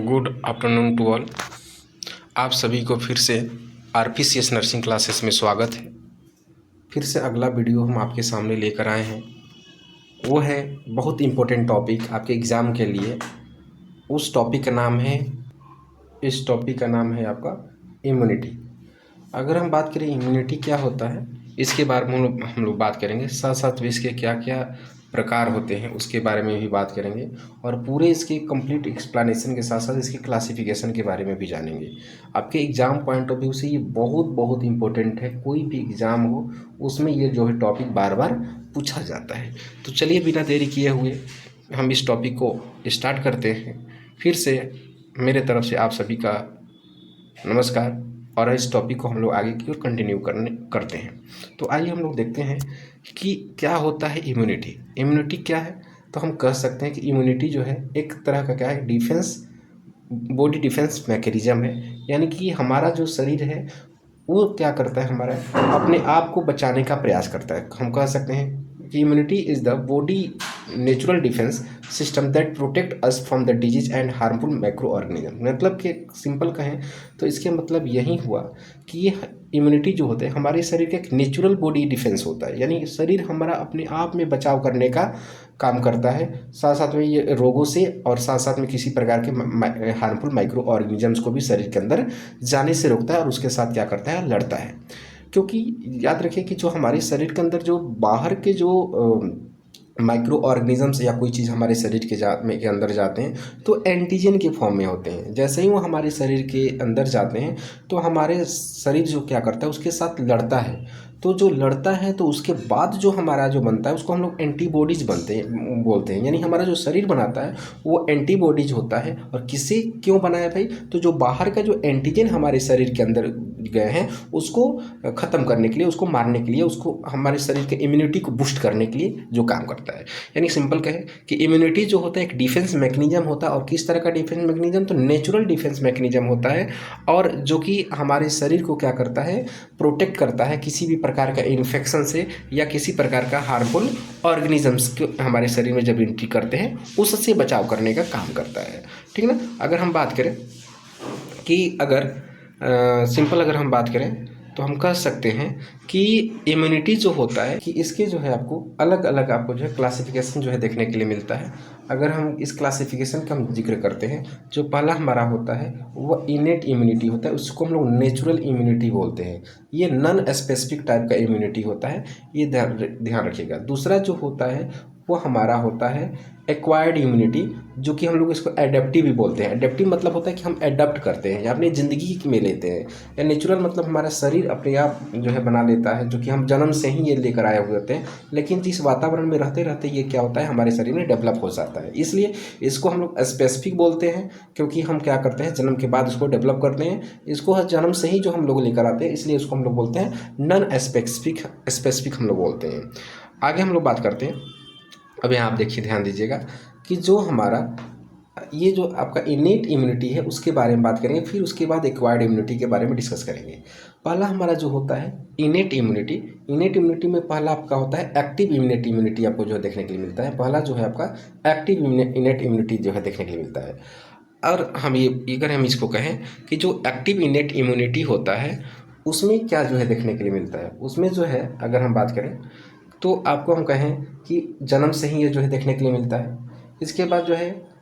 Good afternoon to all. आप सभी को फिर से RPCS नर्सिंग क्लासेस में स्वागत है। फिर से अगला वीडियो हम आपके सामने लेकर आए हैं। वो है बहुत इम्पोर्टेंट टॉपिक आपके एग्ज़ाम के लिए। इस टॉपिक का नाम है आपका इम्यूनिटी। अगर हम बात करें इम्यूनिटी क्या होता है, इसके बारे में हम लोग बात करेंगे। साथ साथ में इसके क्या क्या प्रकार होते हैं उसके बारे में भी बात करेंगे, और पूरे इसके कंप्लीट एक्सप्लेनेशन के साथ साथ इसके क्लासिफिकेशन के बारे में भी जानेंगे। आपके एग्ज़ाम पॉइंट ऑफ व्यू से ये बहुत बहुत इम्पोर्टेंट है। कोई भी एग्ज़ाम हो उसमें ये जो है टॉपिक बार बार पूछा जाता है। तो चलिए बिना देरी किए हुए हम इस टॉपिक को स्टार्ट करते हैं। फिर से मेरे तरफ से आप सभी का नमस्कार, और इस टॉपिक को हम लोग आगे की ओर कंटिन्यू करते हैं। तो आइए हम लोग देखते हैं कि क्या होता है इम्यूनिटी। इम्यूनिटी क्या है? तो हम कह सकते हैं कि इम्यूनिटी जो है एक तरह का क्या है, बॉडी डिफेंस मैकेनिज्म है। यानी कि हमारा जो शरीर है वो क्या करता है, हमारा अपने आप को बचाने का प्रयास करता है। हम कह सकते हैं कि immunity is the body natural defence system that protect us from the disease and harmful micro organism. मतलब कि सिंपल कहें तो इसके मतलब यही हुआ कि ये इम्यूनिटी जो होता है हमारे शरीर का एक नेचुरल बॉडी डिफेंस होता है। यानी शरीर हमारा अपने आप में बचाव करने का काम करता है। साथ साथ में ये रोगों से और साथ साथ में किसी प्रकार के हार्मफुल माइक्रो ऑर्गेनिजम्स को भी शरीर के अंदर जाने से रोकता है, और उसके साथ क्या करता है, लड़ता है। क्योंकि याद रखें कि जो हमारे शरीर के अंदर जो बाहर के जो माइक्रो ऑर्गेनिजम्स या कोई चीज़ हमारे शरीर के अंदर जाते हैं तो एंटीजन के फॉर्म में होते हैं। जैसे ही वो हमारे शरीर के अंदर जाते हैं तो हमारे शरीर जो क्या करता है उसके साथ लड़ता है। तो जो लड़ता है तो उसके बाद जो हमारा जो बनता है उसको हम लोग एंटीबॉडीज बोलते हैं। यानी हमारा जो शरीर बनाता है वो एंटीबॉडीज होता है। और किसे क्यों बनाया भाई? तो जो बाहर का जो एंटीजन हमारे शरीर के अंदर गए हैं उसको ख़त्म करने के लिए, उसको मारने के लिए, उसको हमारे शरीर के इम्यूनिटी को बूस्ट करने के लिए जो काम करता है। यानी सिंपल कहें कि इम्यूनिटी जो होता है एक डिफेंस मैकेनिज्म होता है। और किस तरह का डिफेंस मैकेनिज्म? तो नेचुरल डिफेंस मैकेनिज्म होता है, और जो कि हमारे शरीर को क्या करता है, प्रोटेक्ट करता है किसी भी प्रकार का इन्फेक्शन से या किसी प्रकार का हार्मफुल ऑर्गेनिजम्स के हमारे शरीर में जब एंट्री करते हैं उससे बचाव करने का काम करता है। ठीक ना? अगर हम बात करें कि अगर हम बात करें तो हम कह सकते हैं कि इम्यूनिटी जो होता है कि इसके जो है आपको अलग अलग आपको जो है क्लासिफिकेशन जो है देखने के लिए मिलता है। अगर हम इस क्लासिफिकेशन का हम जिक्र करते हैं, जो पहला हमारा होता है वो इनेट इम्यूनिटी होता है, उसको हम लोग नेचुरल इम्यूनिटी बोलते हैं। ये नॉन स्पेसिफिक टाइप का इम्यूनिटी होता है, ये ध्यान रखिएगा। दूसरा जो होता है वो हमारा होता है एक्वायर्ड इम्यूनिटी, जो कि हम लोग इसको एडेप्टिव भी बोलते हैं। एडेप्टिव मतलब होता है कि हम एडप्ट करते हैं या अपनी ज़िंदगी में लेते हैं। या नेचुरल मतलब हमारा शरीर अपने आप जो है बना लेता है, जो कि हम जन्म से ही ये लेकर आए हुए होते हैं। लेकिन जिस वातावरण में रहते रहते ये क्या होता है, हमारे शरीर में डेवलप हो जाता है। इसलिए इसको हम लोग स्पेसिफिक बोलते हैं, क्योंकि हम क्या करते हैं जन्म के बाद इसको डेवलप करते हैं। इसको जन्म से ही जो हम लोग लेकर आते हैं, इसलिए इसको हम लोग बोलते हैं नॉन स्पेसिफिक हम लोग बोलते हैं। आगे हम लोग बात करते हैं। अब यहाँ आप देखिए, ध्यान दीजिएगा कि जो हमारा ये जो आपका इनेट इम्यूनिटी है उसके बारे में बात करेंगे, फिर उसके बाद एक्वायर्ड इम्यूनिटी के बारे में डिस्कस करेंगे। पहला हमारा जो होता है इनेट इम्यूनिटी। इनेट इम्यूनिटी में पहला आपका होता है एक्टिव इम्यूनिटी आपको जो देखने के लिए मिलता है। पहला जो है आपका एक्टिव इनेट इम्यूनिटी जो है देखने के लिए मिलता है। और हम अगर हम इसको कहें कि जो एक्टिव इनेट इम्यूनिटी होता है उसमें क्या जो है देखने के लिए मिलता है, उसमें जो है अगर हम बात करें तो आपको हम कहें कि जन्म से ही ये जो है देखने के लिए मिलता है। इसके बाद जो है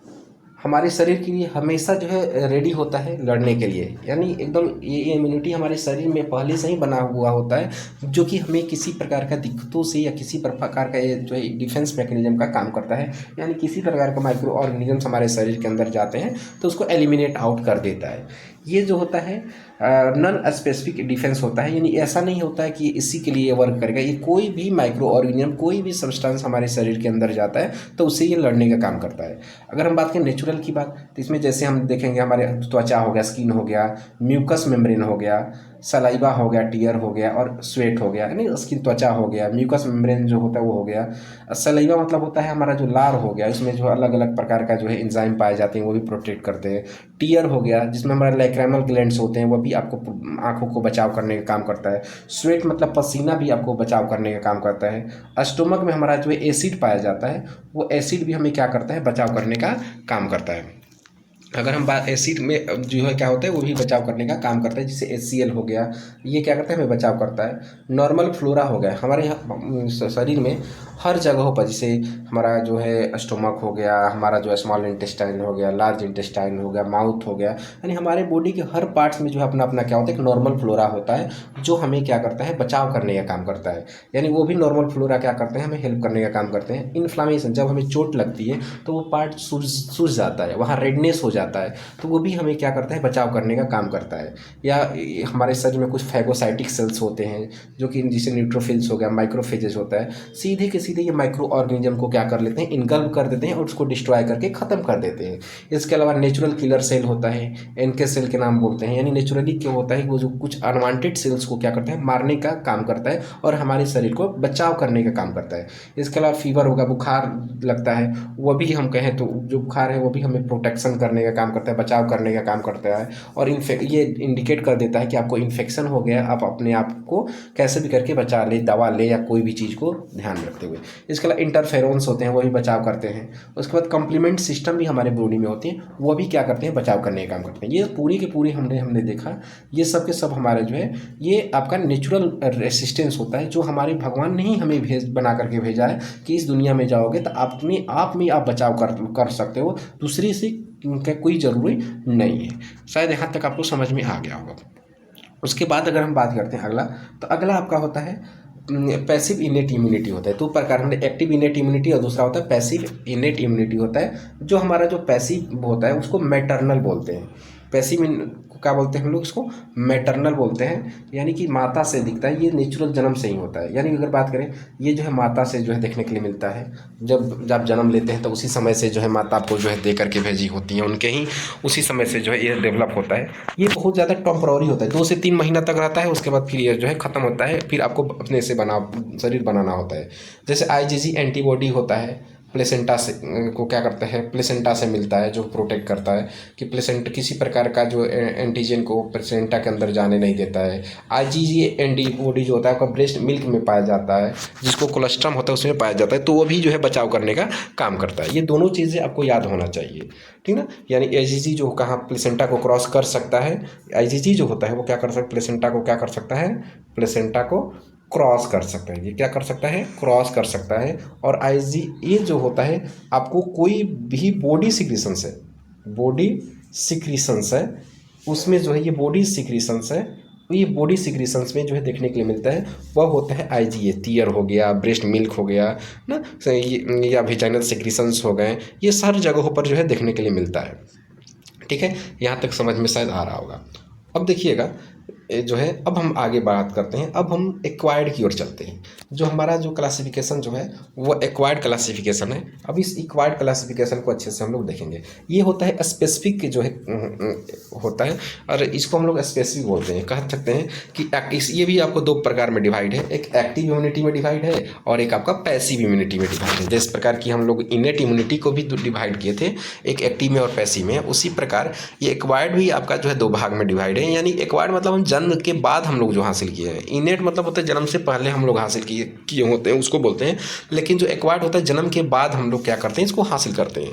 हमारे शरीर के लिए हमेशा जो है रेडी होता है लड़ने के लिए। यानी एकदम ये इम्यूनिटी हमारे शरीर में पहले से ही बना हुआ होता है, जो कि हमें किसी प्रकार का दिक्कतों से या किसी प्रकार का ये जो है डिफेंस मैकेनिज्म का काम करता है। यानी किसी प्रकार का माइक्रो ऑर्गेनिजम्स हमारे शरीर के अंदर जाते हैं तो उसको एलिमिनेट आउट कर देता है। ये जो होता है नॉन स्पेसिफिक डिफेंस होता है। यानी ऐसा नहीं होता है कि इसी के लिए वर्क करेगा। ये कोई भी माइक्रो ऑर्गेनिज्म, कोई भी सब्सटेंस हमारे शरीर के अंदर जाता है तो उससे ये लड़ने का काम करता है। अगर हम बात करें नेचुरल की बात, तो इसमें जैसे हम देखेंगे हमारे त्वचा हो गया, स्किन हो गया, म्यूकस मेम्ब्रेन हो गया, सलाइवा हो गया, टीयर हो गया, और स्वेट हो गया। यानी स्किन त्वचा हो गया, म्यूकस मेम्ब्रेन जो होता है वो हो गया। सलाइवा मतलब होता है हमारा जो लार हो गया, इसमें जो अलग अलग प्रकार का जो है एंजाइम पाए जाते हैं वो भी प्रोटेक्ट करते हैं। टीयर हो गया जिसमें हमारे लैक्रिमल ग्लैंड्स होते हैं, वो भी आपको आंखों को बचाव करने का काम करता है। स्वेट मतलब पसीना भी आपको बचाव करने का काम करता है। स्टोमक में हमारा जो एसिड पाया जाता है वो एसिड भी हमें क्या करता है, बचाव करने का काम करता है। अगर हम बात एसिड में जो है क्या होता है वो भी बचाव करने का काम करता है, जैसे HCl हो गया, ये क्या करता है हमें बचाव करता है। नॉर्मल फ्लोरा हो गया हमारे यहाँ शरीर में हर जगहों पर, जैसे हमारा जो है स्टोमक हो गया, हमारा जो है स्मॉल इंटेस्टाइन हो गया, लार्ज इंटेस्टाइन हो गया, माउथ हो गया, यानी हमारे बॉडी के हर पार्ट्स में जो है अपना अपना क्या होता है एक नॉर्मल फ्लोरा होता है, जो हमें क्या करता है बचाव करने का काम करता है। यानी वो भी नॉर्मल फ्लोरा क्या करते हैं, हमें हेल्प करने का काम करते हैं। इन्फ्लामेशन, जब हमें चोट लगती है तो वो पार्ट सूज जाता है, वहाँ रेडनेस हो जाता है, तो वो भी हमें क्या करता है बचाव करने का काम करता है। या हमारे शरीर में कुछ फैगोसाइटिक सेल्स होते हैं जो कि जिसे न्यूट्रोफिल्स हो गया, माइक्रोफेजेस होता है, सीधे के सीधे ये माइक्रो ऑर्गेनिज्म को क्या कर लेते हैं, इनगल्ब कर देते हैं और उसको डिस्ट्रॉय करके ख़त्म कर देते हैं। इसके अलावा नेचुरल किलर सेल होता है, NK सेल के नाम बोलते हैं, यानी नेचुरली क्या होता है वो जो कुछ अनवांटेड सेल्स को क्या करते हैं मारने का काम करता है और हमारे शरीर को बचाव करने का काम करता है। इसके अलावा फीवर होगा, बुखार लगता है, वो भी हम कहें तो जो बुखार है वो भी हमें प्रोटेक्शन करने का काम करता है, बचाव करने का काम करता है। और ये इंडिकेट कर देता है कि आपको इन्फेक्शन हो गया, आप अपने आप को कैसे भी करके बचा ले, दवा ले या कोई भी चीज़ को ध्यान में रखते हुए। इसके अलावा इंटरफेरोन्स होते हैं, वो भी बचाव करते हैं। उसके बाद कम्प्लीमेंट सिस्टम भी हमारे बॉडी में होती हैं, वो भी क्या करते हैं बचाव करने का काम करते हैं। ये पूरी की पूरी हमने देखा, ये सब के सब हमारे जो है ये आपका नेचुरल रेसिस्टेंस होता है, जो हमारे भगवान ने ही हमें बना करके भेजा है कि इस दुनिया में जाओगे तो अपने आप में आप बचाव कर सकते हो, दूसरी से का कोई ज़रूरी नहीं है। शायद यहाँ तक आपको समझ में आ गया होगा। उसके बाद अगर हम बात करते हैं अगला, तो अगला आपका होता है पैसिव इनेट इम्यूनिटी होता है। दो प्रकार, हमने एक्टिव इनेट इम्यूनिटी और दूसरा होता है पैसिव इनेट इम्यूनिटी होता है। जो हमारा जो पैसिव होता है उसको मैटरनल बोलते हैं। पैसिव को क्या बोलते हैं हम लोग, इसको मैटरनल बोलते हैं, यानी कि माता से दिखता है, ये नेचुरल जन्म से ही होता है। यानी अगर बात करें, ये जो है माता से जो है देखने के लिए मिलता है। जब जन्म लेते हैं तो उसी समय से जो है माता आपको जो है दे करके भेजी होती है, उनके ही उसी समय से जो है ये डेवलप होता है। ये बहुत ज़्यादा टेम्पररी होता है, 2 से 3 महीना तक रहता है, उसके बाद फिर ये जो है ख़त्म होता है, फिर आपको अपने से शरीर बनाना होता है। जैसे IgG एंटीबॉडी होता है, प्लेसेंटा से को क्या करता है, प्लेसेंटा से मिलता है, जो प्रोटेक्ट करता है कि प्लेसेंटा किसी प्रकार का जो एंटीजन को प्लेसेंटा के अंदर जाने नहीं देता है। IgG एंटीबॉडी जो होता है आपका ब्रेस्ट मिल्क में पाया जाता है, जिसको कोलेस्ट्रम होता है उसमें पाया जाता है, तो वो भी जो है बचाव करने का काम करता है। ये दोनों चीज़ें आपको याद होना चाहिए, ठीक ना। यानी IgG जो कहाँ प्लेसेंटा को क्रॉस कर सकता है, IgG जो होता है वो क्या कर सकता है, प्लेसेंटा को क्या कर सकता है, प्लेसेंटा को क्रॉस कर सकता है। ये क्या कर सकता है, क्रॉस कर सकता है। और IgA जो होता है आपको कोई भी बॉडी सिक्रीशंस है, बॉडी सिक्रीशंस है, उसमें जो है ये बॉडी सिक्रीशंस है, तो ये बॉडी सिक्रीशंस में जो है देखने के लिए मिलता है, वह होता है IgA। टीयर हो गया, ब्रेस्ट मिल्क हो गया ना, या वेजाइनल सिक्रीशंस हो गए, ये सारी जगहों पर जो है देखने के लिए मिलता है। ठीक है, यहाँ तक समझ में शायद आ रहा होगा। अब देखिएगा जो है, अब हम आगे बात करते हैं, अब हम एक्वायर्ड की ओर चलते हैं। जो हमारा जो क्लासिफिकेशन जो है वो एक्वायर्ड क्लासिफिकेशन है। अब इस एक्वायर्ड क्लासिफिकेशन को अच्छे से हम लोग देखेंगे। ये होता है स्पेसिफिक जो है होता है, और इसको हम लोग स्पेसिफिक बोलते हैं। कह सकते हैं कि ये भी आपको 2 प्रकार में डिवाइड है, एक एक्टिव इम्यूनिटी में डिवाइड है और एक आपका पैसिव इम्यूनिटी में डिवाइड है। जिस प्रकार की हम लोग इनेट इम्यूनिटी को भी डिवाइड किए थे, एक एक्टिव में और पैसिव में, उसी प्रकार ये एक्वायर्ड भी आपका जो है 2 भाग में डिवाइड है। यानी एक्वायर्ड मतलब हम जन्म के बाद हम लोग जो हासिल किए हैं, इनेट मतलब होता है जन्म से पहले हम लोग हासिल किए होते हैं, उसको बोलते हैं। लेकिन जो एक्वायर्ड होता है जन्म के बाद हम लोग क्या करते हैं, इसको हासिल करते हैं।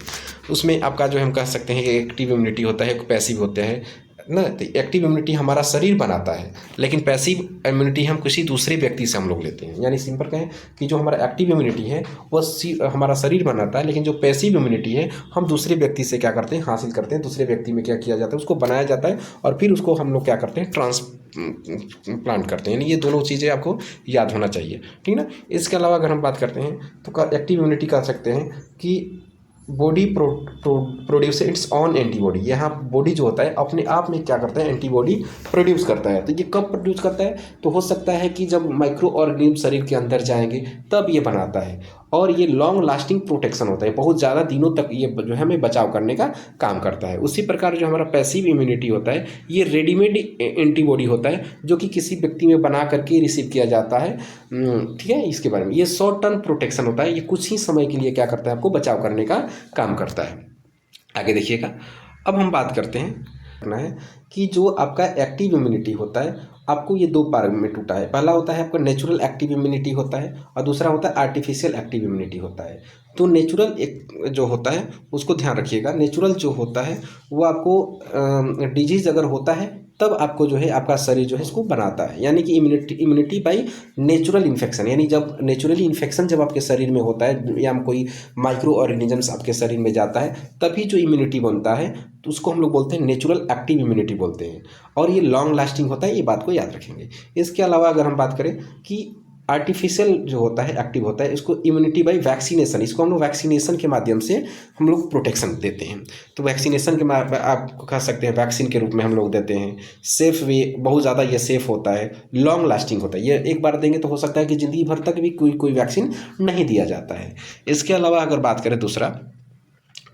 उसमें आपका जो हम कह सकते हैं एक्टिव इम्यूनिटी होता है, एक पैसिव होता है ना। तो एक्टिव इम्यूनिटी हमारा शरीर बनाता है, लेकिन पैसिव इम्यूनिटी हम किसी दूसरे व्यक्ति से हम लोग लेते हैं। यानी सिंपल कहें कि जो हमारा एक्टिव इम्यूनिटी है वो हमारा शरीर बनाता है, लेकिन जो पैसिव इम्यूनिटी है हम दूसरे व्यक्ति से क्या करते हैं, हासिल करते हैं। दूसरे व्यक्ति में क्या किया जाता है, उसको बनाया जाता है और फिर उसको हम लोग क्या करते हैं, ट्रांसप्लांट करते हैं। यानी ये दोनों चीज़ें आपको याद होना चाहिए, ठीक ना। इसके अलावा अगर हम बात करते हैं तो एक्टिव इम्यूनिटी कह सकते हैं कि body produce it's on antibody. यहाँ बॉडी जो होता है अपने आप में क्या करता है, एंटीबॉडी प्रोड्यूस करता है। तो ये कब प्रोड्यूस करता है, तो हो सकता है कि जब माइक्रो ऑर्गेनिज्म शरीर के अंदर जाएंगे तब ये बनाता है। और ये लॉन्ग लास्टिंग प्रोटेक्शन होता है, बहुत ज़्यादा दिनों तक ये जो है हमें बचाव करने का काम करता है। उसी प्रकार जो हमारा पैसिव इम्यूनिटी होता है, ये रेडीमेड एंटीबॉडी होता है जो कि किसी व्यक्ति में बना करके रिसीव किया जाता है, ठीक है। इसके बारे में ये शॉर्ट टर्म प्रोटेक्शन होता है, ये कुछ ही समय के लिए क्या करता है, आपको बचाव करने का काम करता है। आगे देखिएगा, अब हम बात करते हैं रखना है कि जो आपका एक्टिव इम्यूनिटी होता है, आपको ये दो पार्ट में टूटा है। पहला होता है आपका नेचुरल एक्टिव इम्यूनिटी होता है और दूसरा होता है आर्टिफिशियल एक्टिव इम्यूनिटी होता है। तो नेचुरल एक जो होता है उसको ध्यान रखिएगा। नेचुरल जो होता है वो आपको डिजीज़ अगर होता है तब आपको जो है आपका शरीर जो है इसको बनाता है, यानी कि इम्यूनिटी बाई नेचुरल इन्फेक्शन। यानी जब नेचुरली इन्फेक्शन जब आपके शरीर में होता है या कोई माइक्रो ऑर्गेनिजम्स आपके शरीर में जाता है तभी जो इम्यूनिटी बनता है, तो उसको हम लोग बोलते हैं नेचुरल एक्टिव इम्यूनिटी बोलते हैं। और ये लॉन्ग लास्टिंग होता है, ये बात को याद रखेंगे। इसके अलावा अगर हम बात करें कि आर्टिफिशियल जो होता है एक्टिव होता है, इसको इम्यूनिटी बाई वैक्सीनेशन, इसको हम लोग वैक्सीनेशन के माध्यम से हम लोग प्रोटेक्शन देते हैं। तो वैक्सीनेशन के आप कह सकते हैं वैक्सीन के रूप में हम लोग देते हैं। सेफ वे, बहुत ज़्यादा ये सेफ होता है, लॉन्ग लास्टिंग होता है। ये एक बार देंगे तो हो सकता है कि ज़िंदगी भर तक भी कोई वैक्सीन नहीं दिया जाता है। इसके अलावा अगर बात करें दूसरा,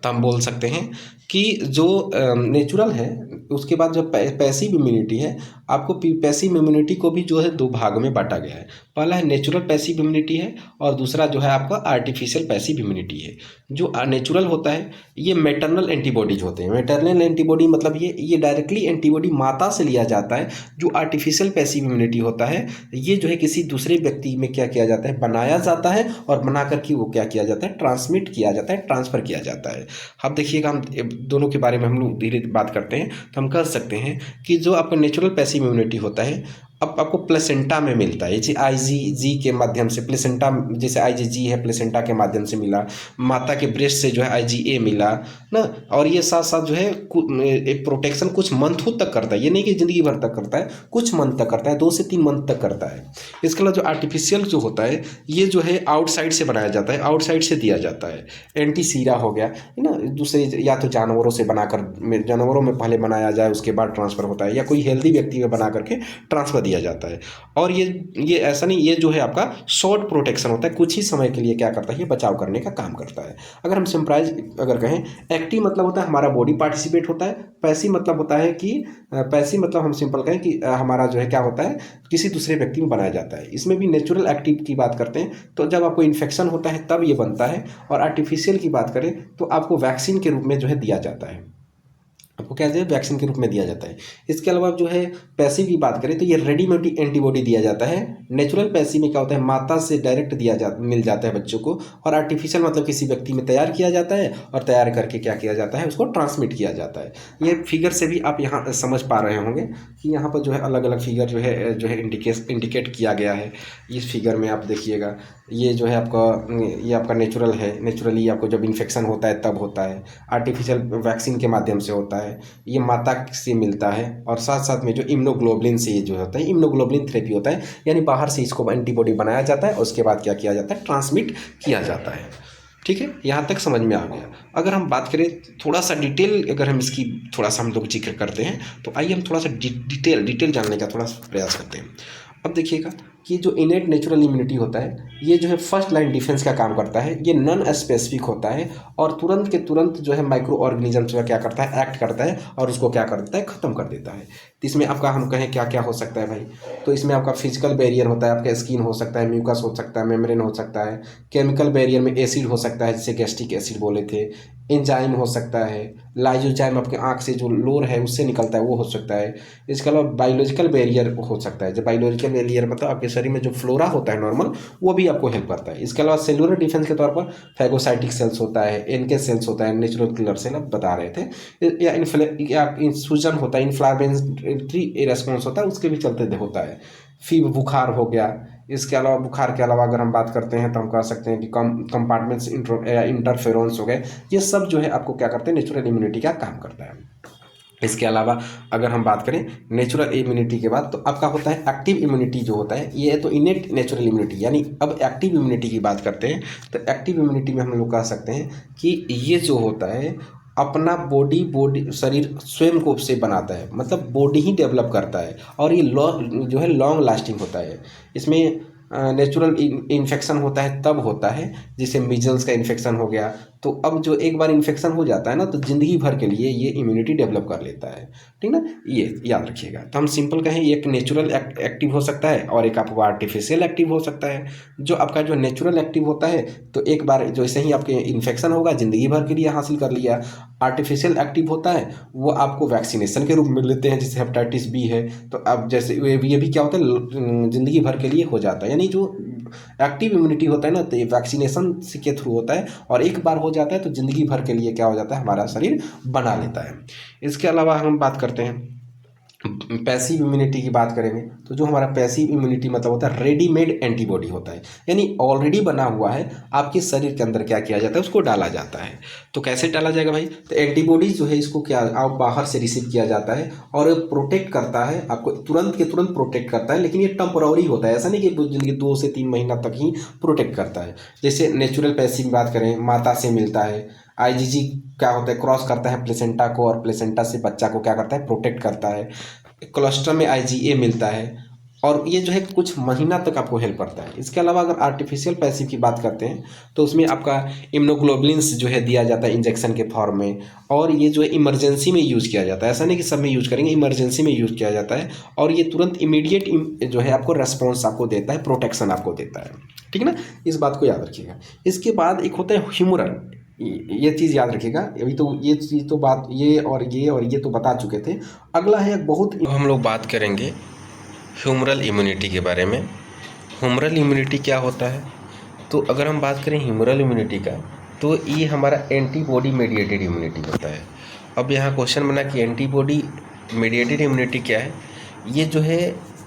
तो हम बोल सकते हैं कि जो नेचुरल है उसके बाद जो पैसिव इम्यूनिटी है, आपको पैसिव इम्यूनिटी को भी जो है दो भाग में बांटा गया है। पहला है नेचुरल पैसिव इम्यूनिटी है और दूसरा जो है आपका आर्टिफिशियल पैसिव इम्यूनिटी है। जो नेचुरल होता है ये मैटरनल एंटीबॉडीज होते हैं। मैटरनल एंटीबॉडी मतलब ये डायरेक्टली एंटीबॉडी माता से लिया जाता है। जो आर्टिफिशियल पैसिव इम्यूनिटी होता है ये जो है किसी दूसरे व्यक्ति में क्या किया जाता है, बनाया जाता है और बना करके वो क्या किया जाता है, ट्रांसमिट किया जाता है, ट्रांसफ़र किया जाता है। अब देखिएगा, हम दोनों के बारे में हम लोग धीरे बात करते हैं तो हम कह सकते हैं कि जो आपका नेचुरल पैसिव इम्यूनिटी होता है अब आपको प्लेसेंटा में मिलता है। जैसे आईजीजी के माध्यम से प्लेसेंटा, जैसे आईजीजी है प्लेसेंटा के माध्यम से मिला, माता के ब्रेस्ट से जो है आईजीए मिला ना। और ये साथ साथ जो है एक प्रोटेक्शन कुछ मंथों तक करता है, ये नहीं कि ज़िंदगी भर तक करता है, कुछ मंथ तक करता है, 2 से 3 मंथ तक करता है। इसके अलावा जो आर्टिफिशियल जो होता है ये जो है आउटसाइड से बनाया जाता है, आउटसाइड से दिया जाता है। एंटी सीरा हो गया है ना, दूसरे या तो जानवरों से बनाकर, जानवरों में पहले बनाया जाए उसके बाद ट्रांसफ़र होता है, या कोई हेल्दी व्यक्ति में बना करके ट्रांसफ़र दिया जाता है। और ये ऐसा नहीं, ये जो है आपका शॉर्ट प्रोटेक्शन होता है, कुछ ही समय के लिए क्या करता है, ये बचाव करने का काम करता है। अगर हम सिंपलाइज अगर कहें, एक्टिव मतलब होता है हमारा बॉडी पार्टिसिपेट होता है, पैसिव मतलब होता है कि पैसिव मतलब हम सिंपल कहें कि हमारा जो है क्या होता है, किसी दूसरे व्यक्ति में बनाया जाता है। इसमें भी नेचुरल एक्टिव की बात करते हैं तो जब आपको इन्फेक्शन होता है तब ये बनता है। और आर्टिफिशियल की बात करें तो आपको वैक्सीन के रूप में जो है दिया जाता है, आपको क्या है वैक्सीन के रूप में दिया जाता है। इसके अलावा जो है पैसिव की बात करें तो ये रेडीमेड एंटीबॉडी दिया जाता है। नेचुरल पैसिव में क्या होता है, माता से डायरेक्ट मिल जाता है बच्चों को। और आर्टिफिशियल मतलब किसी व्यक्ति में तैयार किया जाता है और तैयार करके क्या किया जाता है, उसको ट्रांसमिट किया जाता है। ये फिगर से भी आप यहाँ समझ पा रहे होंगे कि यहाँ पर जो है अलग अलग फिगर जो है इंडिकेट किया गया है। इस फिगर में आप देखिएगा, ये जो है ये आपका नेचुरल है, नेचुरली आपको जब इन्फेक्शन होता है तब होता है। आर्टिफिशियल वैक्सीन के माध्यम से होता है, ये माता से मिलता है। और साथ साथ में जो इम्यूनोग्लोबुलिन से ये जो होता है, इम्यूनोग्लोबुलिन थेरेपी होता है, यानी बाहर से इसको एंटीबॉडी बनाया जाता है और उसके बाद क्या किया जाता है, ट्रांसमिट किया जाता है। ठीक है, यहाँ तक समझ में आ गया। अगर हम बात करें थोड़ा सा डिटेल, अगर हम इसकी थोड़ा सा हम लोग जिक्र करते हैं तो आइए हम थोड़ा सा डिटेल जानने का थोड़ा सा प्रयास करते हैं। अब देखिएगा कि जो इनेट नेचुरल इम्यूनिटी होता है ये जो है फर्स्ट लाइन डिफेंस का काम करता है। ये नॉन स्पेसिफिक होता है और तुरंत के तुरंत जो है माइक्रो ऑर्गेनिजम्स पर क्या करता है, एक्ट करता है और उसको क्या कर देता है, ख़त्म कर देता है। तो इसमें आपका हम कहें क्या क्या हो सकता है भाई, तो इसमें आपका फिजिकल बैरियर होता है, आपका स्किन हो सकता है, म्यूकस हो सकता है, मेम्ब्रेन हो सकता है। केमिकल बैरियर में एसिड हो सकता है, जिसे गैस्ट्रिक एसिड बोले थे। एंजाइम हो सकता है, लाइजोजाइम आपके आँख से जो लोर है उससे निकलता है वो हो सकता है। इसके अलावा बायोलॉजिकल बैरियर हो सकता है। जो बायोलॉजिकल बैरियर मतलब आपके शरीर में जो फ्लोरा होता है नॉर्मल, वो भी आपको हेल्प करता है। इसके अलावा सेलुलर डिफेंस के तौर पर फैगोसाइटिक सेल्स होता है, एनके सेल्स होता है, नेचुरल किलर सेल आप बता रहे थे, या इंफ्यूजन होता है, इन्फ्लामेटरी रेस्पॉन्स होता है, उसके भी चलते होता है। फीवर, बुखार हो गया। इसके अलावा बुखार के अलावा अगर हम बात करते हैं तो हम कह सकते हैं कि कंपार्टमेंट्स इंटरफेरेंस हो गए। ये सब जो है आपको क्या करते हैं, नेचुरल इम्यूनिटी का काम करता है। इसके अलावा अगर हम बात करें नेचुरल इम्यूनिटी के बाद तो आपका होता है एक्टिव इम्यूनिटी जो होता है, ये तो इनेट नेचुरल इम्यूनिटी। यानी अब एक्टिव इम्यूनिटी की बात करते हैं तो एक्टिव इम्यूनिटी में हम लोग कह सकते हैं कि ये जो होता है अपना बॉडी शरीर स्वयं को से बनाता है, मतलब बॉडी ही डेवलप करता है। और ये जो है लॉन्ग लास्टिंग होता है। इसमें नेचुरल इन्फेक्शन होता है तब होता है, जैसे मीजल्स का इन्फेक्शन हो गया तो अब जो एक बार इन्फेक्शन हो जाता है ना, तो ज़िंदगी भर के लिए ये इम्यूनिटी डेवलप कर लेता है, ठीक ना। ये याद रखिएगा। तो हम सिंपल कहें, एक नेचुरल एक्टिव हो सकता है और एक आपको आर्टिफिशियल एक्टिव हो सकता है। जो आपका जो नेचुरल एक्टिव होता है, तो एक बार जैसे ही आपके इन्फेक्शन होगा ज़िंदगी भर के लिए हासिल कर लिया। आर्टिफिशियल एक्टिव होता है, वो आपको वैक्सीनेशन के रूप में लेते हैं, जैसे हेपेटाइटिस बी है, तो अब जैसे ये भी क्या होता है, ज़िंदगी भर के लिए हो जाता है। यानी जो एक्टिव इम्यूनिटी होता है ना, तो ये वैक्सीनेशन के थ्रू होता है, और एक बार हो जाता है तो ज़िंदगी भर के लिए क्या हो जाता है, हमारा शरीर बना लेता है। इसके अलावा हम बात करते हैं पैसिव इम्यूनिटी की बात करेंगे, तो जो हमारा पैसिव इम्यूनिटी मतलब होता है रेडीमेड एंटीबॉडी होता है, यानी ऑलरेडी बना हुआ है, आपके शरीर के अंदर क्या किया जाता है, उसको डाला जाता है। तो कैसे डाला जाएगा भाई, तो एंटीबॉडीज जो है इसको क्या आप बाहर से रिसीव किया जाता है और प्रोटेक्ट करता है, आपको तुरंत के तुरंत प्रोटेक्ट करता है, लेकिन ये टेम्पोररी होता है, ऐसा नहीं कि जिंदगी 2 से 3 महीना तक ही प्रोटेक्ट करता है। जैसे नेचुरल पैसिव की बात करें, माता से मिलता है। आईजीजी क्या होता है, क्रॉस करता है प्लेसेंटा को, और प्लेसेंटा से बच्चा को क्या करता है, प्रोटेक्ट करता है। कोलेस्ट्रॉल में आईजीए मिलता है, और ये जो है कुछ महीना तक आपको हेल्प करता है। इसके अलावा अगर आर्टिफिशियल पैसिव की बात करते हैं, तो उसमें आपका इम्यूनोग्लोबुलिन्स जो है दिया जाता है इंजेक्शन के फॉर्म में, और ये जो है इमरजेंसी में यूज़ किया जाता है, ऐसा नहीं कि सब में यूज़ करेंगे, इमरजेंसी में यूज़ किया जाता है, और ये तुरंत इमीडिएट जो है आपको रेस्पॉन्स आपको देता है, प्रोटेक्शन आपको देता है, ठीक है ना। इस बात को याद रखिएगा। इसके बाद एक होता है ह्यूमरल, ये चीज़ याद रखिएगा। अभी तो ये चीज़ तो बात ये तो बता चुके थे। अगला है बहुत, हम लोग बात करेंगे ह्यूमरल इम्यूनिटी के बारे में। ह्यूमरल इम्यूनिटी क्या होता है, तो अगर हम बात करें ह्यूमरल इम्यूनिटी का, तो ये हमारा एंटीबॉडी मेडिएटेड इम्यूनिटी होता है। अब यहाँ क्वेश्चन बना कि एंटीबॉडी मेडिएटेड इम्यूनिटी क्या है। ये जो है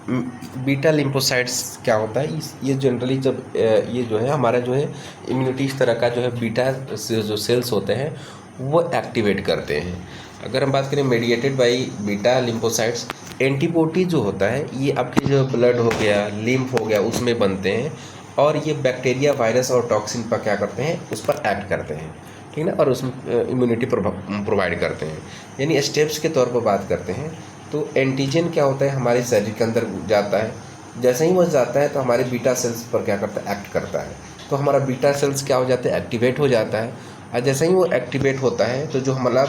बीटा लिम्फोसाइट्स क्या होता है, ये जनरली जब ये जो है हमारा जो है इम्यूनिटी इस तरह का जो है बीटा जो सेल्स होते हैं वो एक्टिवेट करते हैं। अगर हम बात करें mediated by beta lymphocytes, antibody जो होता है ये आपके जो ब्लड हो गया, लिम्फ हो गया, उसमें बनते हैं, और ये बैक्टीरिया, वायरस और टॉक्सिन पर क्या करते हैं, उस पर एक्ट करते हैं, ठीक है ना, और उसमें इम्यूनिटी प्रोवाइड करते हैं। यानी स्टेप्स के तौर पर बात करते हैं, तो एंटीजन क्या होता है, हमारे शरीर के अंदर जाता है। जैसे ही वो जाता है तो हमारे बीटा सेल्स पर क्या करता है, एक्ट करता है। तो हमारा बीटा सेल्स क्या हो जाता है, एक्टिवेट हो जाता है। और जैसे ही वो एक्टिवेट होता है तो जो हमारा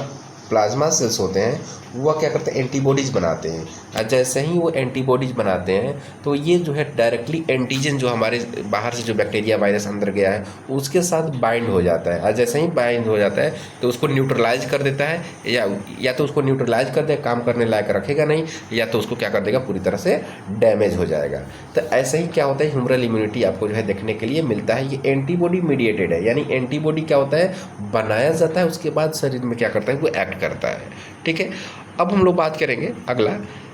प्लाज्मा सेल्स होते हैं वह क्या करते हैं, एंटीबॉडीज़ बनाते हैं। और जैसे ही वो एंटीबॉडीज़ बनाते हैं तो ये जो है डायरेक्टली एंटीजन जो हमारे बाहर से जो बैक्टीरिया, वायरस अंदर गया है उसके साथ बाइंड हो जाता है। और जैसे ही बाइंड हो जाता है तो उसको न्यूट्रलाइज कर देता है, या तो उसको न्यूट्रलाइज कर दे, काम करने लायक रखेगा नहीं, या तो उसको क्या कर देगा, पूरी तरह से डैमेज हो जाएगा। तो ऐसे ही क्या होता है, ह्यूमरल इम्यूनिटी आपको जो है देखने के लिए मिलता है। ये एंटीबॉडी मीडिएटेड है, यानी एंटीबॉडी क्या होता है, बनाया जाता है, उसके बाद शरीर में क्या करता है, वो एक्ट करता है, ठीक है। अब हम लोग बात करेंगे अगला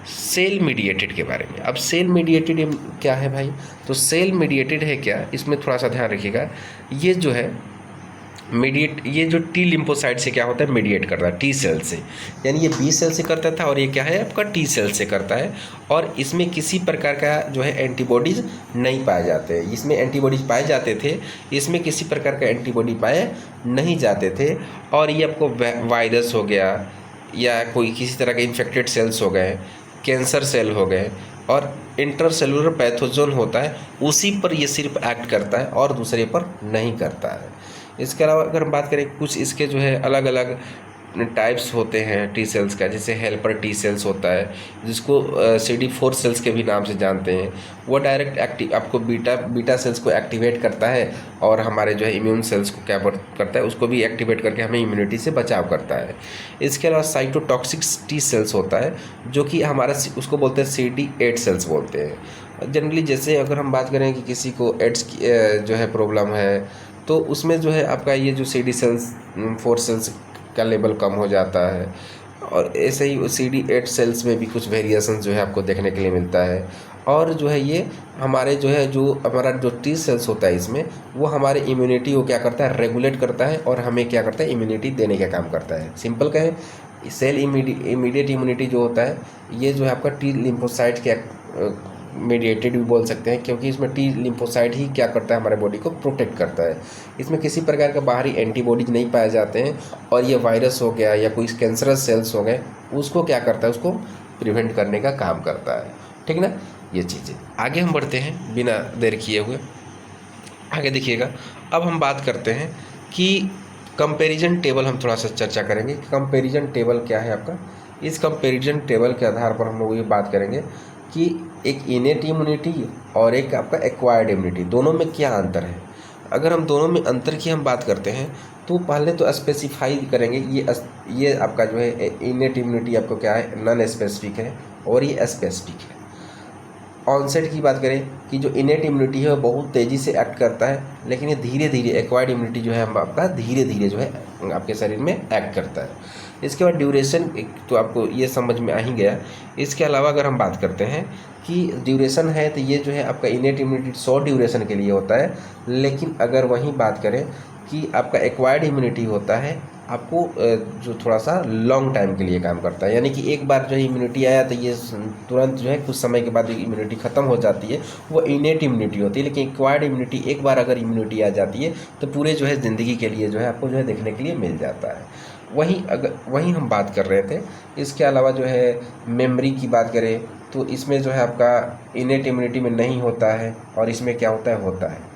सेल मीडिएटेड के बारे में। अब सेल मीडिएटेड क्या है भाई, तो सेल मीडिएटेड है क्या, इसमें थोड़ा सा ध्यान रखिएगा। ये जो है ये जो टी लिम्फोसाइट से क्या होता है, मीडिएट करता है टी सेल से, यानी ये बी सेल से करता था और ये क्या है आपका टी सेल से करता है। और इसमें किसी प्रकार का जो है एंटीबॉडीज़ नहीं पाए जाते हैं। इसमें एंटीबॉडीज़ पाए जाते थे, इसमें किसी प्रकार का एंटीबॉडी पाए नहीं जाते थे। और ये आपको वायरस हो गया, या कोई किसी तरह के इन्फेक्टेड सेल्स हो गए, कैंसर सेल हो गए, और इंटरसेलुलर पैथोजन होता है, उसी पर ये सिर्फ एक्ट करता है और दूसरे पर नहीं करता है। इसके अलावा अगर हम बात करें कुछ इसके जो है अलग अलग टाइप्स होते हैं टी सेल्स का, जैसे हेल्पर टी सेल्स होता है, जिसको CD4 सेल्स के भी नाम से जानते हैं। वो डायरेक्ट आपको बीटा सेल्स को एक्टिवेट करता है, और हमारे जो है इम्यून सेल्स को क्या करता है, उसको भी एक्टिवेट करके हमें इम्यूनिटी से बचाव करता है। इसके अलावा साइटोटॉक्सिक टी सेल्स होता है, जो कि हमारा उसको बोलते हैं CD8 सेल्स बोलते हैं। जनरली जैसे अगर हम बात करें कि किसी को एड्स की जो है प्रॉब्लम है, तो उसमें जो है आपका ये जो CD4 सेल्स का लेवल कम हो जाता है। और ऐसे ही CD8 सेल्स में भी कुछ वेरिएशन जो है आपको देखने के लिए मिलता है। और जो है ये हमारे जो है जो हमारा जो टी सेल्स होता है इसमें, वो हमारे इम्यूनिटी को क्या करता है, रेगुलेट करता है, और हमें क्या करता है, इम्यूनिटी देने का काम करता है। सिंपल कहें, सेल इमीडिएट इम्यूनिटी जो होता है, ये जो है आपका टी लिम्फोसाइट के मीडिएटेड भी बोल सकते हैं, क्योंकि इसमें टी लिम्फोसाइट ही क्या करता है, हमारे बॉडी को प्रोटेक्ट करता है। इसमें किसी प्रकार का बाहरी एंटीबॉडीज नहीं पाए जाते हैं, और ये वायरस हो गया या कोई कैंसरस सेल्स हो गए, उसको क्या करता है, उसको प्रिवेंट करने का काम करता है, ठीक ना। ये चीज़ें आगे हम बढ़ते हैं बिना देर किए हुए, आगे देखिएगा। अब हम बात करते हैं कि कंपैरिजन टेबल हम थोड़ा सा चर्चा करेंगे। कंपैरिजन टेबल क्या है आपका। इस कंपैरिजन टेबल के आधार पर हम लोग ये बात करेंगे कि एक इनेट इम्यूनिटी और एक आपका एक्वायर्ड इम्यूनिटी, दोनों में क्या अंतर है। अगर हम दोनों में अंतर की हम बात करते हैं तो पहले तो स्पेसिफाई करेंगे। ये आपका जो है इनेट इम्यूनिटी आपको क्या है, नॉन स्पेसिफिक है और ये स्पेसिफिक है। ऑनसेट की बात करें कि जो इनेट इम्यूनिटी है वो बहुत तेज़ी से एक्ट करता है, लेकिन ये धीरे धीरे, एक्वायर्ड इम्यूनिटी जो है हम आपका धीरे धीरे जो है आपके शरीर में एक्ट करता है। इसके बाद ड्यूरेशन तो आपको ये समझ में आ ही गया। इसके अलावा अगर हम बात करते हैं कि ड्यूरेशन है तो ये जो है आपका इनेट इम्यूनिटी शॉर्ट ड्यूरेशन के लिए होता है, लेकिन अगर वहीं बात करें कि आपका एक्वायर्ड इम्यूनिटी होता है आपको जो थोड़ा सा लॉन्ग टाइम के लिए काम करता है। यानी कि एक बार जो है इम्यूनिटी आया तो ये तुरंत जो है कुछ समय के बाद इम्यूनिटी ख़त्म हो जाती है, वो इनेट इम्यूनिटी होती है। लेकिन एक्वायर्ड इम्यूनिटी एक बार अगर इम्यूनिटी आ जाती है तो पूरे जो है ज़िंदगी के लिए जो है आपको जो है देखने के लिए मिल जाता है। वहीं हम बात कर रहे थे। इसके अलावा जो है मेमोरी की बात करें तो इसमें जो है आपका इनेट इम्यूनिटी में नहीं होता है और इसमें क्या होता है।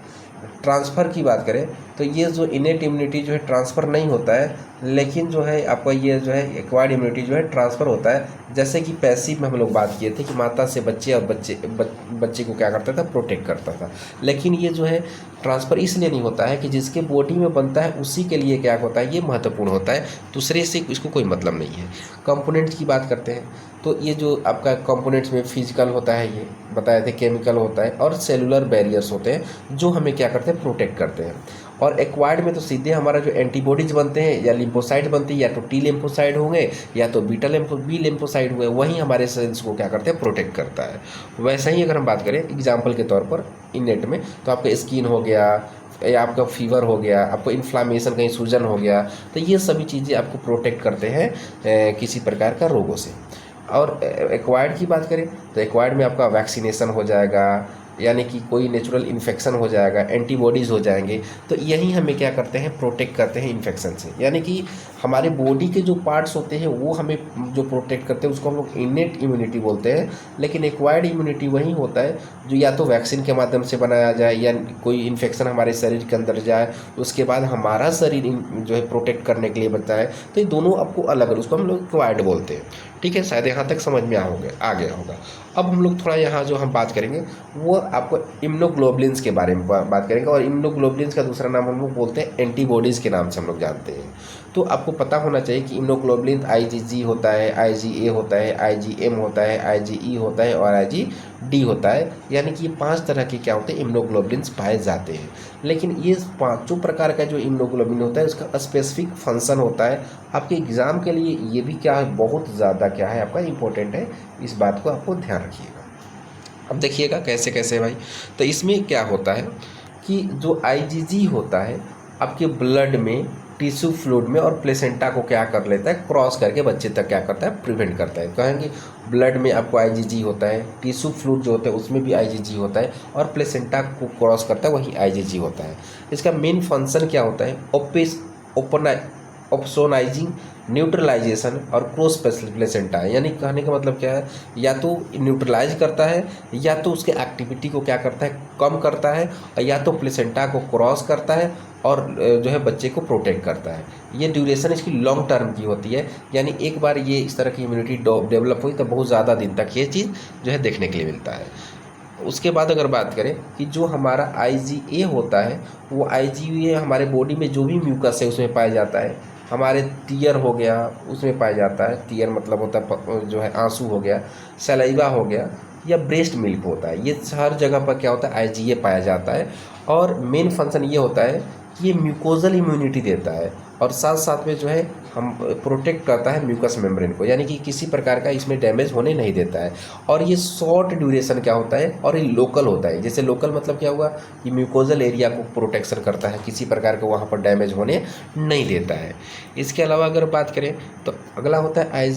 ट्रांसफ़र की बात करें तो ये जो इनेट इम्यूनिटी जो है ट्रांसफ़र नहीं होता है, लेकिन जो है आपका ये जो है एक्वायर्ड इम्यूनिटी जो है ट्रांसफ़र होता है। जैसे कि पैसिव में हम लोग बात किए थे कि माता से बच्चे और बच्चे को क्या करता था, प्रोटेक्ट करता था। लेकिन ये जो है ट्रांसफ़र इसलिए नहीं होता है कि जिसके बॉडी में बनता है उसी के लिए क्या होता है, ये महत्वपूर्ण होता है, दूसरे से इसको कोई मतलब नहीं है। कंपोनेंट्स की बात करते हैं तो ये जो आपका कंपोनेंट्स में फिजिकल होता है, ये बताए थे, केमिकल होता है और सेलुलर बैरियर्स होते हैं जो हमें क्या करते हैं, प्रोटेक्ट करते हैं। और एक्वायर्ड में तो सीधे हमारा जो एंटीबॉडीज बनते हैं या लिम्फोसाइट बनती है, या तो टी लिम्फोसाइट होंगे या तो बी लिम्फोसाइट हुए, वही हमारे सेल्स को क्या करते हैं, प्रोटेक्ट करता है। वैसे ही अगर हम बात करें एग्जाम्पल के तौर पर इनेट में, तो आपका स्किन हो गया या आपका फीवर हो गया, आपको इन्फ्लामेशन, कहीं सूजन हो गया, तो ये सभी चीज़ें आपको प्रोटेक्ट करते हैं किसी प्रकार का रोगों से। और एक्वायर्ड की बात करें तो एक्वायर्ड में आपका वैक्सीनेशन हो जाएगा, यानी कि कोई नेचुरल इन्फेक्शन हो जाएगा, एंटीबॉडीज़ हो जाएंगे, तो यही हमें क्या करते हैं, प्रोटेक्ट करते हैं इन्फेक्शन से। यानी कि हमारे बॉडी के जो पार्ट्स होते हैं वो हमें जो प्रोटेक्ट करते हैं उसको हम लोग इनेट इम्यूनिटी बोलते हैं। लेकिन एक्वायर्ड इम्यूनिटी वही होता है जो या तो वैक्सीन के माध्यम से बनाया जाए या कोई इन्फेक्शन हमारे शरीर के अंदर जाए, उसके बाद हमारा शरीर जो है प्रोटेक्ट करने के लिए बनता है। तो ये दोनों आपको अलग अलग, उसको हम लोग एक्वायर्ड बोलते हैं। ठीक है, शायद यहाँ तक समझ में आ गया होगा। अब हम लोग थोड़ा यहाँ जो हम बात करेंगे वो आपको इम्यूनोग्लोबुलिन्स के बारे में बात करेंगे। और इम्यूनोग्लोबुलिन्स का दूसरा नाम हम लोग बोलते हैं एंटीबॉडीज़ के नाम से हम लोग जानते हैं। तो आपको पता होना चाहिए कि इम्यूनोग्लोबुलिन IgG होता है, IgA होता है, IgM होता है, IgE होता है और IgD होता है। यानी कि ये 5 तरह के क्या होते हैं, इम्यूनोग्लोबुलिन्स पाए जाते हैं। लेकिन ये पाँचों प्रकार का जो इम्यूनोग्लोबुलिन होता है उसका स्पेसिफिक फंक्शन होता है। आपके एग्ज़ाम के लिए ये भी क्या है, बहुत ज़्यादा क्या है आपका इम्पोर्टेंट है, इस बात को आपको ध्यान रखिएगा। अब देखिएगा कैसे कैसे भाई। तो इसमें क्या होता है कि जो IgG होता है आपके ब्लड में, टिश्यू फ्लूइड में और प्लेसेंटा को क्या कर लेता है, क्रॉस करके बच्चे तक क्या करता है, प्रिवेंट करता है। कहेंगे ब्लड में आपको IgG होता है, टिश्यू फ्लूइड जो होता है उसमें भी IgG होता है और प्लेसेंटा को क्रॉस करता है, वही IgG होता है। इसका मेन फंक्शन क्या होता है, ऑप्सोनाइजिंग, न्यूट्रलाइजेशन और क्रॉस प्लेसेंटा है। यानी कहने का मतलब क्या है, या तो न्यूट्रलाइज करता है या तो उसके एक्टिविटी को क्या करता है, कम करता है, या तो प्लेसेंटा को क्रॉस करता है और जो है बच्चे को प्रोटेक्ट करता है। ये ड्यूरेशन इसकी लॉन्ग टर्म की होती है। यानी एक बार ये इस तरह की इम्यूनिटी डेवलप हुई तो बहुत ज़्यादा दिन तक ये चीज़ जो है देखने के लिए मिलता है। उसके बाद अगर बात करें कि जो हमारा IgA होता है, वो IgA हमारे बॉडी में जो भी म्यूकस है उसमें पाया जाता है। हमारे टीयर हो गया उसमें पाया जाता है, टीयर मतलब होता है जो है आंसू हो गया, सलाइवा हो गया या ब्रेस्ट मिल्क होता है, ये हर जगह पर क्या होता है, IgA पाया जाता है। और मेन फंक्शन ये होता है कि ये म्यूकोजल इम्यूनिटी देता है और साथ साथ में जो है हम प्रोटेक्ट करता है म्यूकस मेम्ब्रेन को, यानी कि किसी प्रकार का इसमें डैमेज होने नहीं देता है। और ये शॉर्ट ड्यूरेशन क्या होता है, और ये लोकल होता है। जैसे लोकल मतलब क्या हुआ, ये म्यूकोजल एरिया को प्रोटेक्शन करता है, किसी प्रकार का वहाँ पर डैमेज होने नहीं देता है। इसके अलावा अगर बात करें तो अगला होता है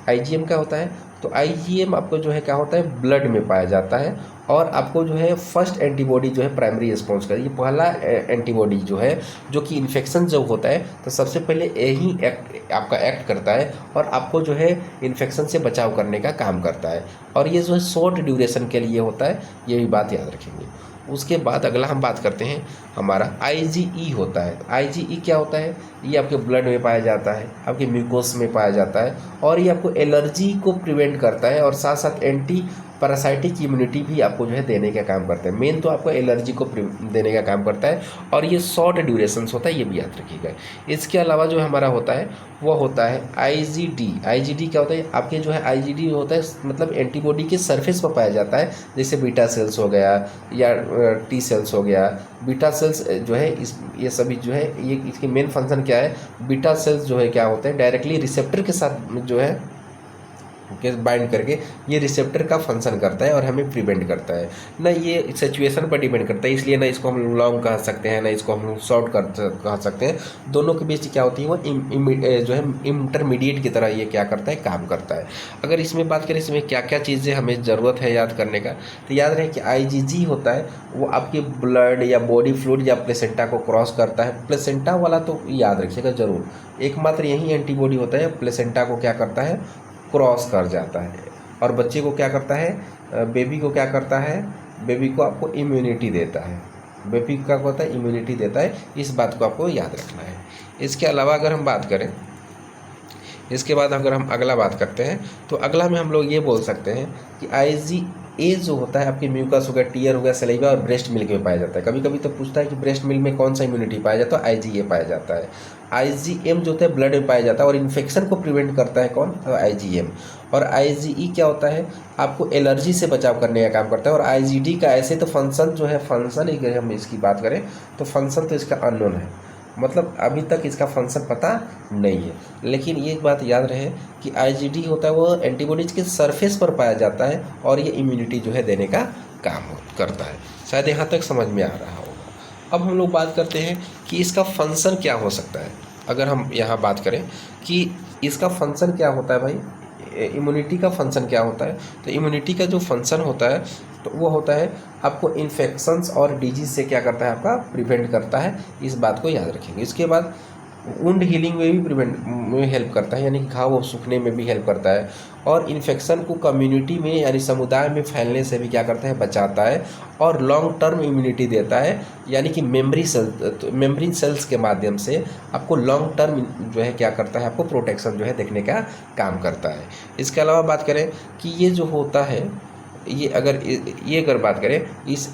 IgM क्या होता है, तो IgM आपको जो है क्या होता है, ब्लड में पाया जाता है और आपको जो है फर्स्ट एंटीबॉडी जो है प्राइमरी रिस्पॉन्स कर, ये पहला एंटीबॉडी जो है जो कि इन्फेक्शन जब होता है तो सबसे पहले यही आपका एक्ट करता है और आपको जो है इन्फेक्शन से बचाव करने का काम करता है। और ये जो है शॉर्ट ड्यूरेशन के लिए होता है, ये भी बात याद रखेंगे। उसके बाद अगला हम बात करते हैं हमारा IgE होता है। IgE क्या होता है? ये आपके ब्लड में पाया जाता है, आपके म्यूकोस में पाया जाता है, और ये आपको एलर्जी को प्रिवेंट करता है और साथ साथ एंटी पैरासाइटिक इम्यूनिटी भी आपको जो है देने का काम करता है। मेन तो आपको एलर्जी को देने का काम करता है, और ये शॉर्ट ड्यूरेशंस होता है, ये भी याद रखिएगा। इसके अलावा जो हमारा होता है वो होता है IgD। IgD क्या होता है? आपके जो है IgD होता है मतलब एंटीबॉडी के सरफेस पर पाया जाता है, जैसे बीटा सेल्स हो गया या टी सेल्स हो गया। बीटा सेल्स जो है ये सभी जो है ये इसकी मेन फंक्शन क्या है? बीटा सेल्स जो है क्या होते हैं, डायरेक्टली रिसेप्टर के साथ जो है के बाइंड करके ये रिसेप्टर का फंक्शन करता है और हमें प्रिवेंट करता है ना। ये सिचुएशन पर डिपेंड करता है, इसलिए ना इसको हम लॉन्ग कह सकते हैं ना इसको हम शॉर्ट कह सकते हैं। दोनों के बीच क्या होती है वो जो है इंटरमीडिएट की तरह ये क्या करता है, काम करता है। अगर इसमें बात करें इसमें क्या क्या चीज़ें हमें ज़रूरत है याद करने का, तो याद रहे कि IgG होता है वो आपके ब्लड या बॉडी फ्लूइड या प्लेसेंटा को क्रॉस करता है। प्लेसेंटा वाला तो याद रखिएगा ज़रूर, एकमात्र यही एंटीबॉडी होता है प्लेसेंटा को क्या करता है, क्रॉस कर जाता है। और बच्चे को क्या करता है, बेबी को क्या करता है, बेबी को आपको इम्यूनिटी देता है। बेबी का होता है इम्यूनिटी देता है, इस बात को आपको याद रखना है। इसके अलावा अगर हम बात करें, इसके बाद अगर हम अगला बात करते हैं तो अगला में हम लोग ये बोल सकते हैं कि IgA जो होता है आपके म्यूकस हो गया, टीयर हो गया, सलाइवा और ब्रेस्ट मिल्क में पाया जाता है। कभी कभी तो पूछता है कि ब्रेस्ट मिल्क में कौन सा इम्यूनिटी पाया जाता है, तो IgA पाया जाता है। IgM जो होता है ब्लड में पाया जाता है और इन्फेक्शन को प्रिवेंट करता है कौन, IgM। और IgE क्या होता है, आपको एलर्जी से बचाव करने का काम करता है। और IgD का ऐसे तो फंक्शन जो है, फंक्शन अगर हम इसकी बात करें तो फंक्शन तो इसका अननोन है, मतलब अभी तक इसका फंक्शन पता नहीं है। लेकिन ये बात याद रहे कि IgD होता है वो एंटीबॉडीज के सरफेस पर पाया जाता है और ये इम्यूनिटी जो है देने का काम करता है। शायद यहाँ तक समझ में आ रहा होगा। अब हम लोग बात करते हैं कि इसका फंक्शन क्या हो सकता है। अगर हम यहाँ बात करें कि इसका फंक्शन क्या होता है भाई, इम्यूनिटी का फंक्शन क्या होता है, तो इम्यूनिटी का जो फंक्शन होता है तो वो होता है आपको इन्फेक्शंस और डिजीज से क्या करता है, आपका प्रिवेंट करता है। इस बात को याद रखेंगे। इसके बाद वुंड हीलिंग में भी प्रिवेंट में हेल्प करता है, यानी घाव सूखने में भी हेल्प करता है। और इन्फेक्शन को कम्युनिटी में यानी समुदाय में फैलने से भी क्या करता है, बचाता है। और लॉन्ग टर्म इम्यूनिटी देता है, यानी कि मेम्ब्रेन सेल्स के माध्यम से आपको लॉन्ग टर्म जो है क्या करता है, आपको प्रोटेक्शन जो है देखने का काम करता है। इसके अलावा बात करें कि ये जो होता है ये अगर बात करें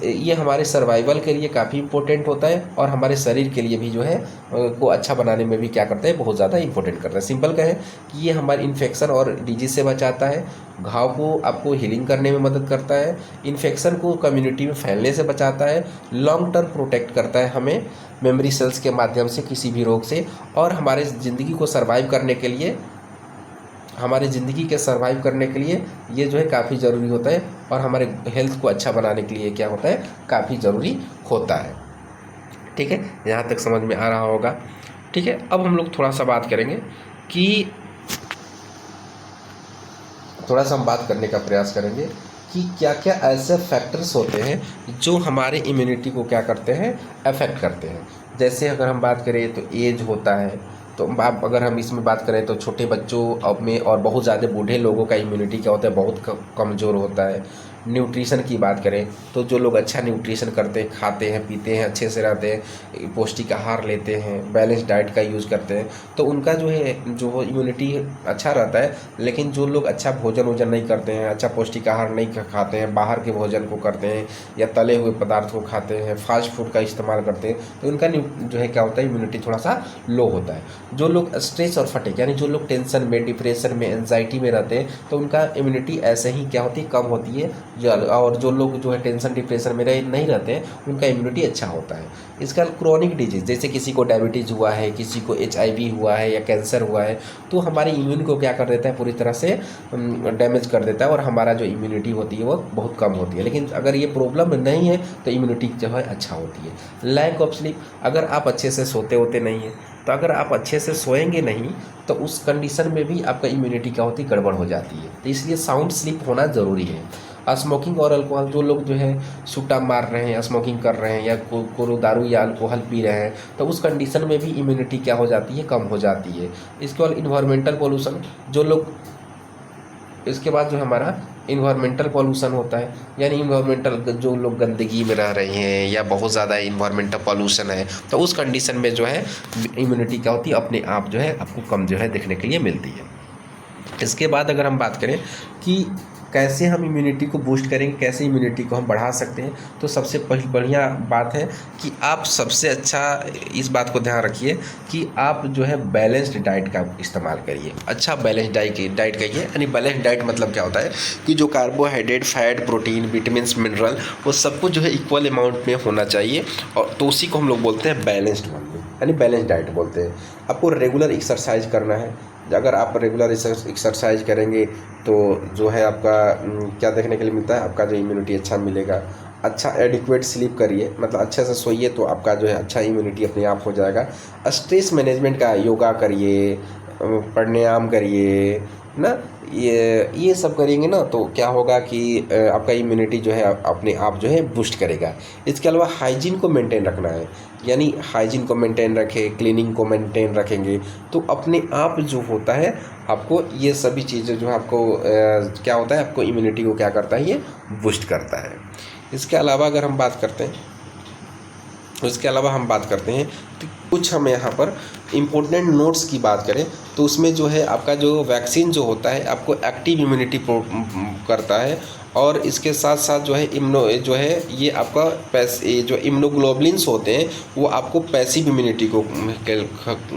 ये हमारे सर्वाइवल के लिए काफ़ी इंपॉर्टेंट होता है और हमारे शरीर के लिए भी जो है को अच्छा बनाने में भी क्या करता है, बहुत ज़्यादा इंपॉर्टेंट करता है। सिंपल कहें कि ये हमारे इन्फेक्शन और डिजीज से बचाता है, घाव को आपको हीलिंग करने में मदद करता है, इन्फेक्शन को कम्युनिटी में फैलने से बचाता है, लॉन्ग टर्म प्रोटेक्ट करता है हमें मेमोरी सेल्स के माध्यम से किसी भी रोग से, और हमारे ज़िंदगी को सर्वाइव करने के लिए ये जो है काफ़ी ज़रूरी होता है। और हमारे हेल्थ को अच्छा बनाने के लिए क्या होता है, काफ़ी ज़रूरी होता है। ठीक है, यहाँ तक समझ में आ रहा होगा। ठीक है, अब हम लोग थोड़ा सा बात करेंगे कि हम बात करने का प्रयास करेंगे कि क्या क्या ऐसे फैक्टर्स होते हैं जो हमारे इम्यूनिटी को क्या करते हैं, अफेक्ट करते हैं। जैसे अगर हम बात करें तो एज होता है, तो आप अगर हम इसमें बात करें तो छोटे बच्चों में और बहुत ज़्यादा बूढ़े लोगों का इम्यूनिटी क्या होता है, बहुत कमज़ोर होता है। न्यूट्रिशन की बात करें तो जो लोग अच्छा न्यूट्रिशन करते हैं, खाते हैं, पीते हैं, अच्छे से रहते हैं, पौष्टिक आहार लेते हैं, बैलेंस डाइट का यूज़ करते हैं, तो उनका जो इम्यूनिटी अच्छा रहता है। लेकिन जो लोग अच्छा भोजन नहीं करते हैं, अच्छा पौष्टिक आहार नहीं खाते हैं, बाहर के भोजन को करते हैं या तले हुए पदार्थ को खाते हैं, फास्ट फूड का इस्तेमाल करते हैं, तो उनका जो है क्या होता है, इम्यूनिटी थोड़ा सा लो होता है। जो लोग स्ट्रेस और फटीग यानी जो लोग टेंशन में, डिप्रेशन में, एंजाइटी में रहते हैं, तो उनका इम्यूनिटी ऐसे ही क्या होती है, कम होती है। और जो लोग जो है टेंशन डिप्रेशन में नहीं रहते हैं, उनका इम्यूनिटी अच्छा होता है। इसका क्रोनिक डिजीज, जैसे किसी को डायबिटीज़ हुआ है, किसी को HIV हुआ है या कैंसर हुआ है, तो हमारे इम्यून को क्या कर देता है, पूरी तरह से डैमेज कर देता है और हमारा जो इम्यूनिटी होती है वो बहुत कम होती है। लेकिन अगर ये प्रॉब्लम नहीं है तो इम्यूनिटी जो है अच्छा होती है। लैक ऑफ स्लीप, अगर आप अच्छे से सोते नहीं हैं, तो अगर आप अच्छे से सोएंगे नहीं तो उस कंडीशन में भी आपका इम्यूनिटी क्या होती है, गड़बड़ हो जाती है। तो इसलिए साउंड स्लीप होना ज़रूरी है। स्मोकिंग और अल्कोहल, जो लोग जो है सुट्टा मार रहे हैं, स्मोकिंग कर रहे हैं या कोई दारू या अल्कोहल पी रहे हैं, तो उस कंडीशन में भी इम्यूनिटी क्या हो जाती है, कम हो जाती है। इसके बाद इन्वायरमेंटल पोल्यूशन, जो लोग, इसके बाद जो हमारा इन्वायरमेंटल पॉल्यूशन होता है, यानी इन्वायरमेंटल जो लोग गंदगी में रह रहे हैं या बहुत ज़्यादा इन्वायरमेंटल पॉल्यूशन है, तो उस कंडीशन में जो है इम्यूनिटी क्या होती है, अपने आप जो है आपको कम जो है देखने के लिए मिलती है। इसके बाद अगर हम बात करें कि कैसे हम इम्यूनिटी को बूस्ट करेंगे, कैसे इम्यूनिटी को हम बढ़ा सकते हैं, तो सबसे बढ़िया बात है कि आप सबसे अच्छा इस बात को ध्यान रखिए कि आप जो है बैलेंस्ड डाइट का इस्तेमाल करिए। अच्छा बैलेंस्ड डाइट कहिए, यानी बैलेंस्ड डाइट मतलब क्या होता है कि जो carbohydrate, fat, protein, vitamins, mineral, वो सब कुछ जो है इक्वल अमाउंट में होना चाहिए, और तो उसी को हम लोग बोलते हैं बैलेंस्ड, यानी बैलेंस्ड डाइट बोलते हैं। आपको रेगुलर एक्सरसाइज करना है। अगर आप रेगुलर एक्सरसाइज करेंगे तो जो है आपका क्या देखने के लिए मिलता है, आपका जो इम्यूनिटी अच्छा मिलेगा। अच्छा एडिक्वेट स्लीप करिए, मतलब अच्छे से सोइए, तो आपका जो है अच्छा इम्यूनिटी अपने आप हो जाएगा। स्ट्रेस मैनेजमेंट का योगा करिए, प्राणायाम करिए ना, ये सब करेंगे ना तो क्या होगा कि आपका इम्यूनिटी जो है अपने आप जो है बूस्ट करेगा। इसके अलावा हाइजीन को मेंटेन रखना है, यानी हाइजीन को मेंटेन रखें, क्लीनिंग को मेंटेन रखेंगे तो अपने आप जो होता है आपको ये सभी चीज़ें जो है आपको क्या होता है, आपको इम्यूनिटी को क्या करता है, ये बूस्ट करता है। इसके अलावा अगर हम बात करते हैं, तो कुछ हम यहाँ पर इम्पोर्टेंट नोट्स की बात करें तो उसमें जो है आपका जो वैक्सीन जो होता है आपको एक्टिव इम्यूनिटी करता है, और इसके साथ साथ जो है जो है ये आपका जो इम्यूनोग्लोबुलिन्स होते हैं वो आपको पैसिव इम्यूनिटी को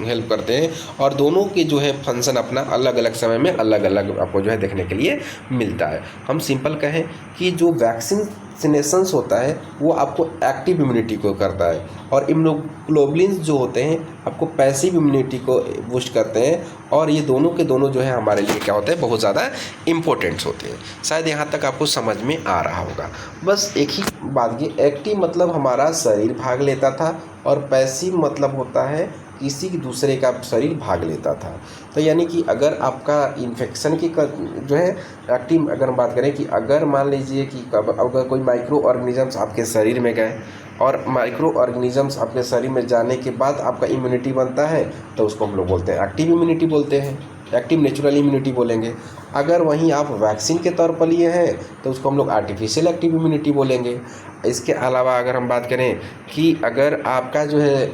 हेल्प करते हैं, और दोनों के जो है फंक्शन अपना अलग अलग समय में अलग अलग आपको जो है देखने के लिए मिलता है। हम सिंपल कहें कि जो वैक्सीनेशंस होता है वो आपको एक्टिव इम्यूनिटी को करता है, और इम्यूनोग्लोबुलिन्स जो होते हैं आपको पैसिव इम्यूनिटी को बूस्ट करते हैं, और ये दोनों के दोनों जो है हमारे लिए क्या होते हैं, बहुत ज़्यादा इम्पोर्टेंट्स होते हैं। शायद यहाँ तक आपको समझ में आ रहा होगा। बस एक ही बात की, एक्टिव मतलब हमारा शरीर भाग लेता था, और पैसिव मतलब होता है किसी दूसरे का शरीर भाग लेता था। तो यानी कि अगर आपका इन्फेक्शन की जो है एक्टिव, अगर हम बात करें कि अगर मान लीजिए कि अगर कोई माइक्रो ऑर्गेनिजम्स आपके शरीर में गए, और माइक्रो ऑर्गेनिजम्स आपके शरीर में जाने के बाद आपका इम्यूनिटी बनता है, तो उसको हम लोग बोलते हैं एक्टिव इम्यूनिटी बोलते हैं, एक्टिव नेचुरल इम्यूनिटी बोलेंगे। अगर वहीं आप वैक्सीन के तौर पर लिए हैं तो उसको हम लोग आर्टिफिशियल एक्टिव इम्यूनिटी बोलेंगे। इसके अलावा अगर हम बात करें कि अगर आपका जो है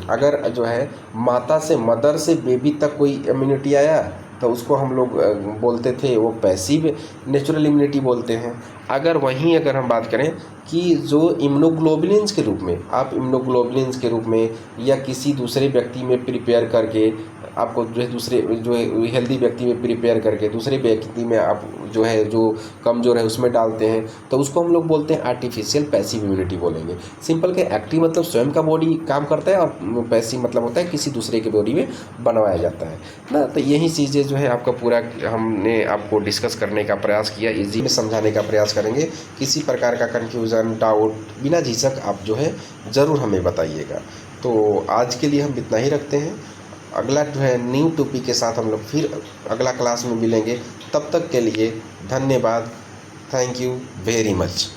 अगर जो है माता से, मदर से बेबी तक कोई इम्यूनिटी आया तो उसको हम लोग बोलते थे वो पैसिव नेचुरल इम्यूनिटी बोलते हैं। अगर हम बात करें कि जो इम्यूनोग्लोबुलिन्स के रूप में, आप इम्यूनोग्लोबुलिन्स के रूप में या किसी दूसरे व्यक्ति में प्रिपेयर करके आपको जो है दूसरे जो है हेल्दी व्यक्ति में प्रिपेयर करके दूसरे व्यक्ति में आप जो है जो कमज़ोर है उसमें डालते हैं, तो उसको हम लोग बोलते हैं आर्टिफिशियल पैसिव इम्यूनिटी बोलेंगे। सिंपल के एक्टिव मतलब स्वयं का बॉडी काम करता है, और पैसिव मतलब होता है किसी दूसरे के बॉडी में बनवाया जाता है ना। तो यही चीज़ें जो है आपका पूरा हमने आपको डिस्कस करने का प्रयास किया, ईजी में समझाने का प्रयास करेंगे। किसी प्रकार का कन्फ्यूज़न, डाउट बिना झिझक आप जो है ज़रूर हमें बताइएगा। तो आज के लिए हम इतना ही रखते हैं। अगला जो है न्यू टॉपिक के साथ हम लोग फिर अगला क्लास में मिलेंगे। तब तक के लिए धन्यवाद। Thank you very much.